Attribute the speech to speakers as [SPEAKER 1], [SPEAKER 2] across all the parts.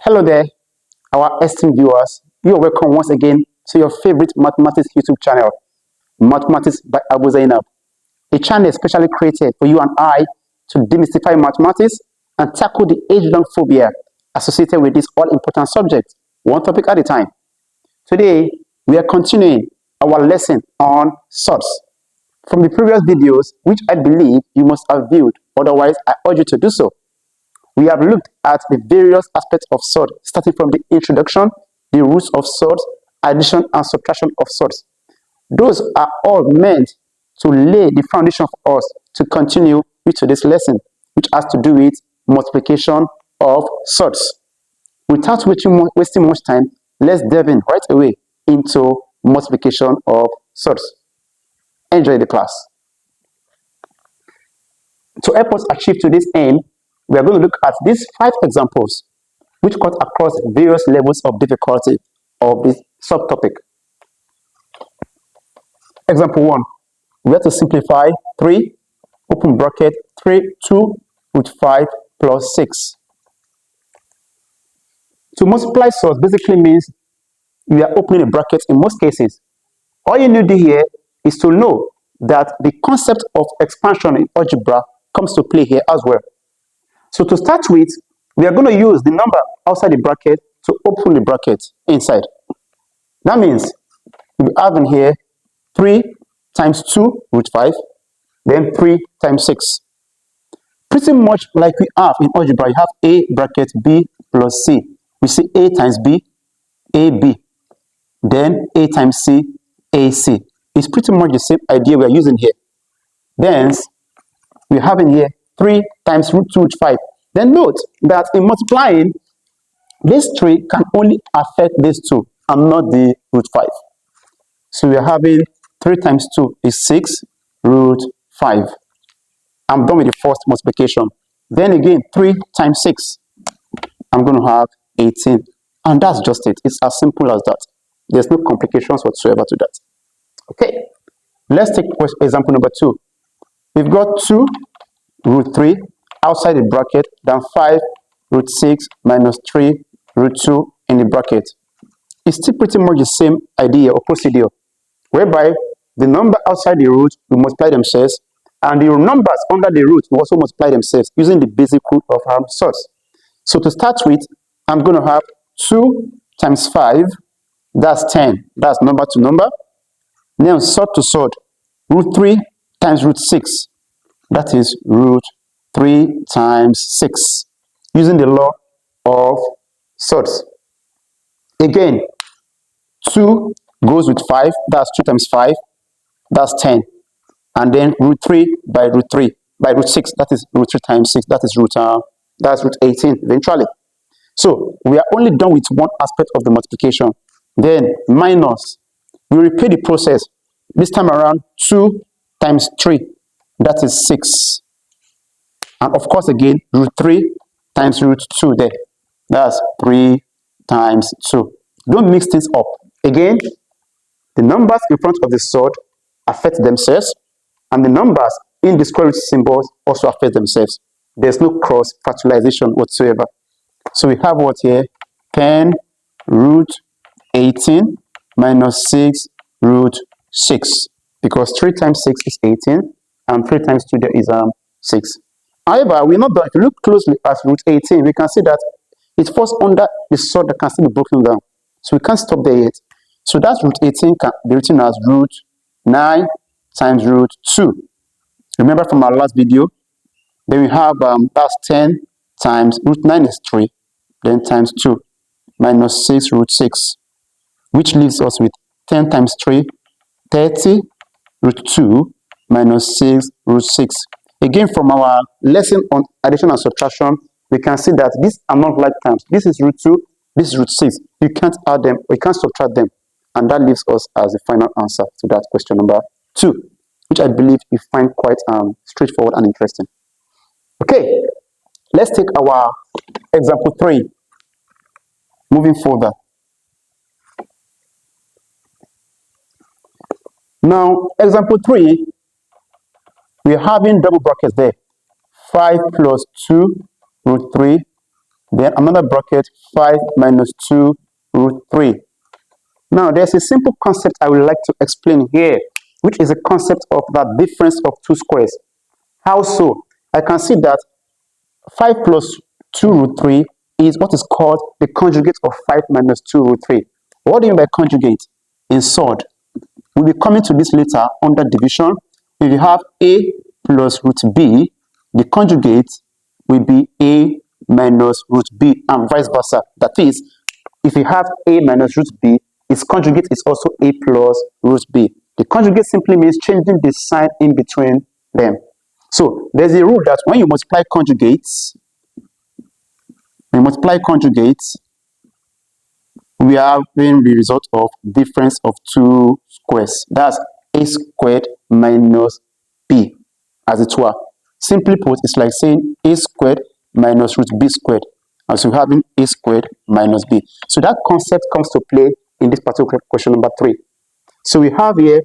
[SPEAKER 1] Hello there, our esteemed viewers. You are welcome once again to your favorite mathematics YouTube channel, Mathematics by Abu Zainab, a channel specially created for you and I to demystify mathematics and tackle the age-long phobia associated with this all-important subject, one topic at a time. Today, we are continuing our lesson on surds. From the previous videos, which I believe you must have viewed, otherwise I urge you to do so. We have looked at the various aspects of surds, starting from the introduction, the roots of surds, addition and subtraction of surds. Those are all meant to lay the foundation for us to continue with today's lesson, which has to do with multiplication of surds. Without wasting much time, let's delve in right away into multiplication of surds. Enjoy the class. To help us achieve to this aim, we are going to look at these 5 examples which cut across various levels of difficulty of this subtopic. Example 1. We have to simplify 3, open bracket, 2 root 5 plus 6. To multiply surds basically means we are opening a bracket in most cases. All you need to do here is to know that the concept of expansion in algebra comes to play here as well. So to start with, we are going to use the number outside the bracket to open the bracket inside. That means we have in here 3 times 2 root 5, then 3 times 6. Pretty much like we have in algebra, you have A bracket B plus C. We see A times B, AB. Then A times C, AC. It's pretty much the same idea we are using here. Then we have in here 3 times root 2 root 5. Then note that in multiplying, this 3 can only affect this 2 and not the root 5. So we are having 3 times 2 is 6 root 5. I'm done with the first multiplication. Then again, 3 times 6. I'm going to have 18. And that's just it. It's as simple as that. There's no complications whatsoever to that. Okay. Let's take example number 2. We've got 2 root 3 outside the bracket, then 5 root 6 minus 3 root 2 in the bracket. It's still pretty much the same idea or procedure, whereby the number outside the root will multiply themselves, and the numbers under the root will also multiply themselves using the basic rule of surds. So to start with, I'm going to have 2 times 5, that's 10. That's number to number. Then surd to surd, root 3 times root 6, that is root 3 times 6, using the law of surds. Again, 2 goes with 5, that's 2 times 5, that's 10. And then root 3 by root 3, by root 6, that is root 3 times 6, that is root 18 eventually. So we are only done with one aspect of the multiplication. Then minus, we repeat the process. This time around, 2 times 3, that is 6. And of course again, root 3 times root 2 there. That's 3 times 2. Don't mix things up. Again, the numbers in front of the surd affect themselves, and the numbers in the square root symbols also affect themselves. There's no cross fertilization whatsoever. So we have what here? 10 root 18 minus 6 root 6. Because 3 times 6 is 18, and 3 times 2 there is 6. However, we're not done. If you look closely at root 18, we can see that it falls under the surd that can still be broken down. So we can't stop there yet. So that root 18 can be written as root 9 times root 2. Remember from our last video, then we have that's 10 times root 9 is 3, then times 2, minus 6 root 6, which leaves us with 10 times 3, 30 root 2, minus 6 root 6. Again, from our lesson on addition and subtraction, we can see that these are not like terms. This is root 2, this is root 6. You can't add them, or you can't subtract them. And that leaves us as the final answer to that question number 2, which I believe you find quite straightforward and interesting. Okay, let's take our example 3. Moving further. Now, example 3, we are having double brackets there. 5 plus 2 root 3 Then another bracket, 5 minus 2 root 3. Now, there's a simple concept I would like to explain here, which is a concept of that difference of two squares. How so? I can see that 5 plus 2 root 3 is what is called the conjugate of 5 minus 2 root 3. What do you mean by conjugate? In Surd, we'll be coming to this later under division. If you have a plus root b, the conjugate will be a minus root b and vice versa. That is, if you have a minus root b, its conjugate is also a plus root b. The conjugate simply means changing the sign in between them. So there's a rule that when you multiply conjugates, we are having the result of difference of two squares. That's a squared minus b, as it were. Simply put, it's like saying a squared minus root b squared. As we're having a squared minus b. So that concept comes to play in this particular question number 3. So we have here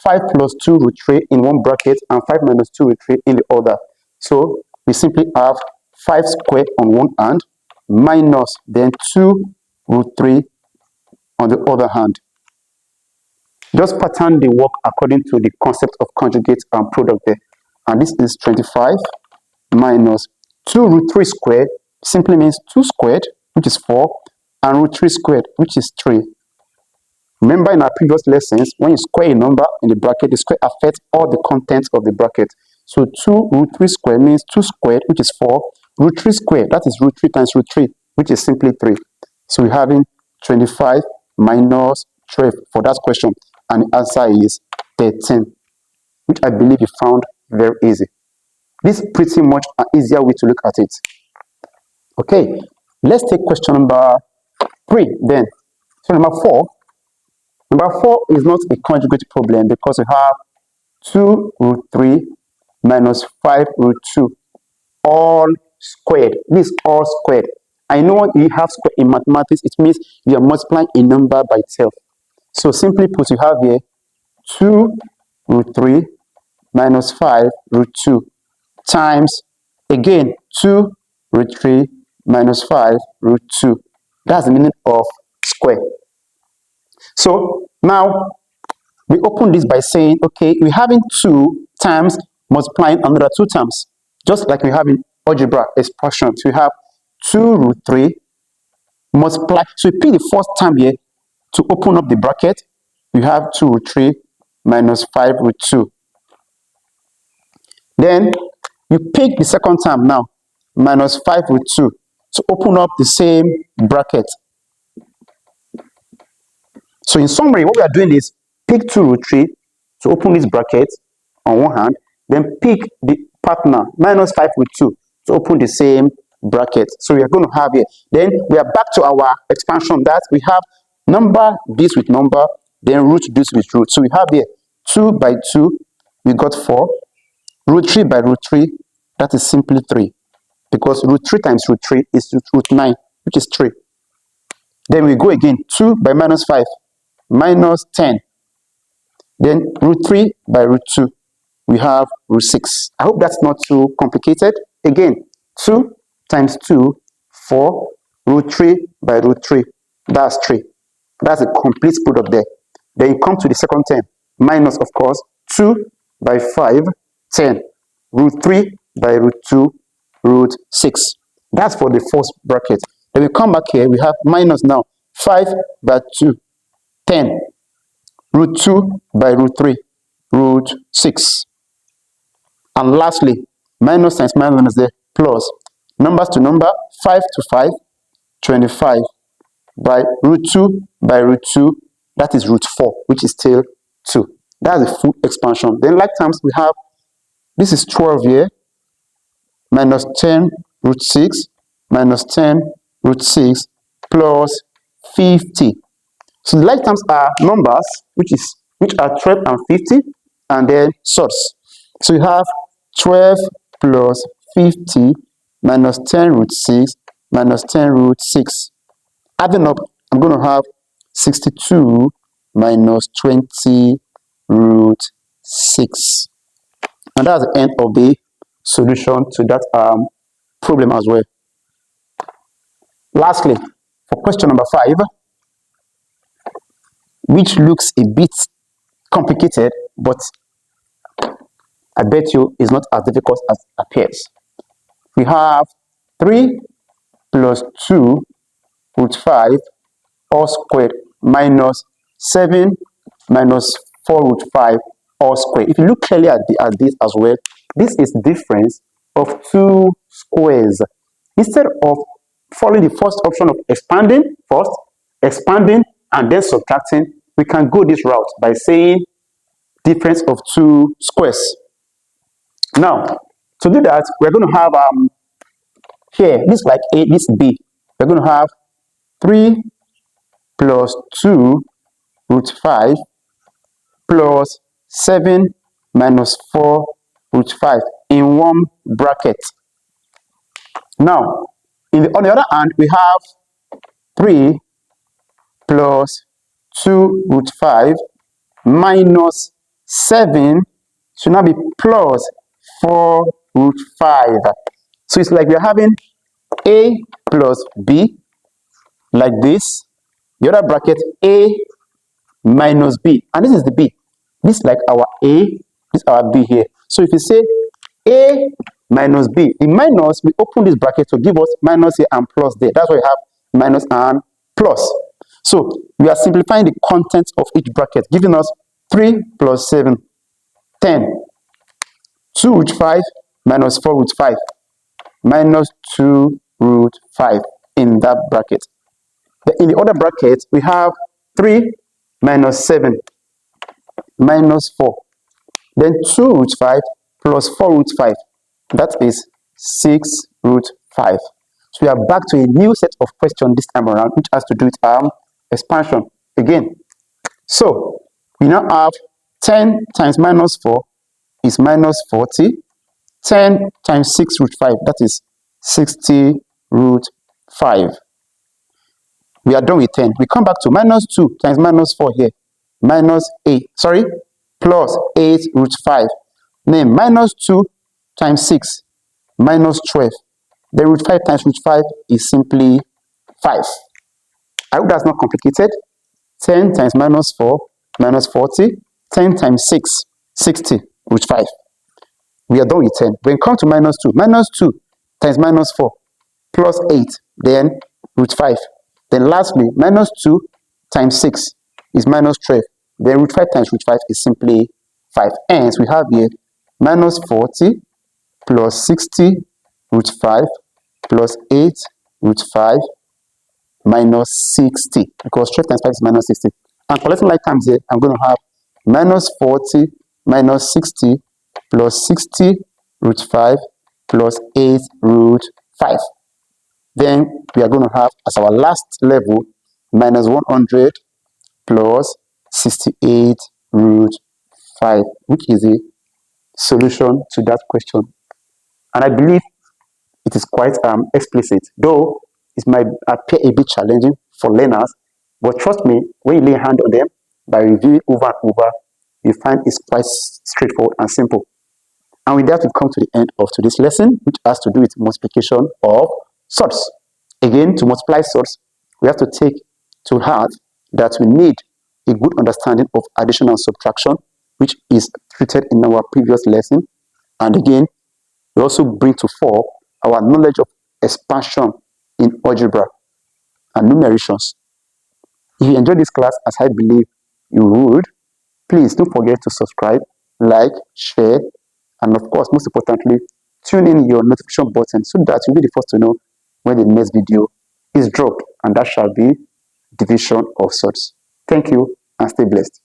[SPEAKER 1] 5 plus 2 root 3 in one bracket and 5 minus 2 root 3 in the other. So we simply have 5 squared on one hand minus then 2 root 3 on the other hand. Just pattern the work according to the concept of conjugate and product there. And this is 25 minus 2 root 3 squared simply means 2 squared, which is 4, and root 3 squared, which is 3. Remember in our previous lessons, when you square a number in the bracket, the square affects all the contents of the bracket. So 2 root 3 squared means 2 squared, which is 4, root 3 squared, that is root 3 times root 3, which is simply 3. So we're having 25 minus 12 for that question, and the answer is 13, which I believe you found very easy. This is pretty much an easier way to look at it. Okay, let's take question number 3 then. So number 4. Number 4 is not a conjugate problem because we have 2 root 3 minus 5 root 2 all squared. This is all squared. I know when you have square in mathematics, it means you are multiplying a number by itself. So simply put, you have here 2 root 3 minus 5 root 2 times, again, 2 root 3 minus 5 root 2. That's the meaning of square. So now we open this by saying, okay, we're having 2 times multiplying another 2 times, just like we have in algebra expressions. We have 2 root 3 multiply. So we pick the first time here to open up the bracket. We have 2 root 3 minus 5 root 2. Then you pick the second term now, minus 5 root 2, to open up the same bracket. So in summary, what we are doing is pick 2 root 3 to open this bracket on one hand, then pick the partner, minus 5 root 2, to open the same bracket. So we are going to have here. Then we are back to our expansion that we have number this with number, then root this with root. So we have here 2 by 2, we got 4. Root 3 by root 3, that is simply 3. Because root 3 times root 3 is root 9, which is 3. Then we go again, 2 by minus 5, minus 10. Then root 3 by root 2, we have root 6. I hope that's not too complicated. Again, 2 times 2, 4, root 3 by root 3, that's 3. That's a complete product there. Then you come to the second term, minus, of course, 2 by 5, 10. Root 3 by root 2, root 6. That's for the first bracket. Then we come back here, we have minus now, 5 by 2, 10. Root 2 by root 3, root 6. And lastly, minus times minus there, plus. Numbers to number, 5 to 5, 25. By root 2 by root 2, that is root 4, which is still 2. That's the full expansion. Then like times we have, this is 12 here, minus 10 root 6, minus 10 root 6, plus 50. So the like terms are numbers, which are 12 and 50, and then surds. So you have 12 plus 50 minus 10 root 6 minus 10 root 6. Adding up, I'm going to have 62 minus 20 root 6. And that's the end of the solution to that problem as well. Lastly, for question number 5, which looks a bit complicated, but I bet you is not as difficult as it appears. We have 3 plus 2 root 5 all squared minus 7 minus 4 root 5 all squared. If you look clearly at this as well, this is difference of two squares. Instead of following the first option of expanding first, expanding and then subtracting, we can go this route by saying difference of two squares. Now, to do that, we're going to have here, this like A, this B. We're going to have 3 plus 2 root 5 plus 7 minus 4 root 5 in one bracket. Now, on the other hand, we have 3 plus 2 root 5 minus 7 should now be plus 4 root 5. So it's like we're having A plus B like this. The other bracket A minus B. And this is the B. This is like our A, this is our B here. So if you say A minus B, the minus, we open this bracket to give us minus here and plus there. That's why we have minus and plus. So we are simplifying the contents of each bracket, giving us 3 plus 7, 10. 2 root 5 minus 4 root 5 minus 2 root 5 in that bracket. In the other bracket, we have 3 minus 7 minus 4. Then 2 root 5 plus 4 root 5. That is 6 root 5. So we are back to a new set of questions this time around, which has to do with expansion again. So we now have 10 times minus 4 is minus 40. 10 times 6 root 5, that is 60 root 5. We are done with 10. We come back to minus 2 times minus 4 here. Minus 8, sorry, plus 8 root 5. Then minus 2 times 6, minus 12. The root 5 times root 5 is simply 5. I hope that's not complicated. 10 times minus 4, minus 40. 10 times 6, 60, root 5. We are done with 10. When we come to minus 2 times minus 4, plus 8, then root 5. Then lastly, minus 2 times 6 is minus 12. Then root 5 times root 5 is simply 5. Hence, we have here minus 40 plus 60 root 5 plus 8 root 5 minus 60. Because 12 times 5 is minus 60. And collecting like terms here, I'm going to have minus 40 minus 60 plus 60 root 5 plus 8 root 5. Then we are going to have as our last level minus 100 plus 68 root 5, which is a solution to that question. And I believe it is quite explicit, though it might appear a bit challenging for learners. But trust me, when you lay a hand on them by reviewing over and over, you find it's quite straightforward and simple. And with that, we come to the end of today's lesson, which has to do with multiplication of surds. Again, to multiply surds, we have to take to heart that we need a good understanding of addition and subtraction, which is treated in our previous lesson. And again, we also bring to fore our knowledge of expansion in algebra and numerations. If you enjoyed this class, as I believe you would, please don't forget to subscribe, like, share, and of course, most importantly, tune in your notification button so that you'll be the first to know when the next video is dropped, and that shall be division of surds. Thank you and stay blessed.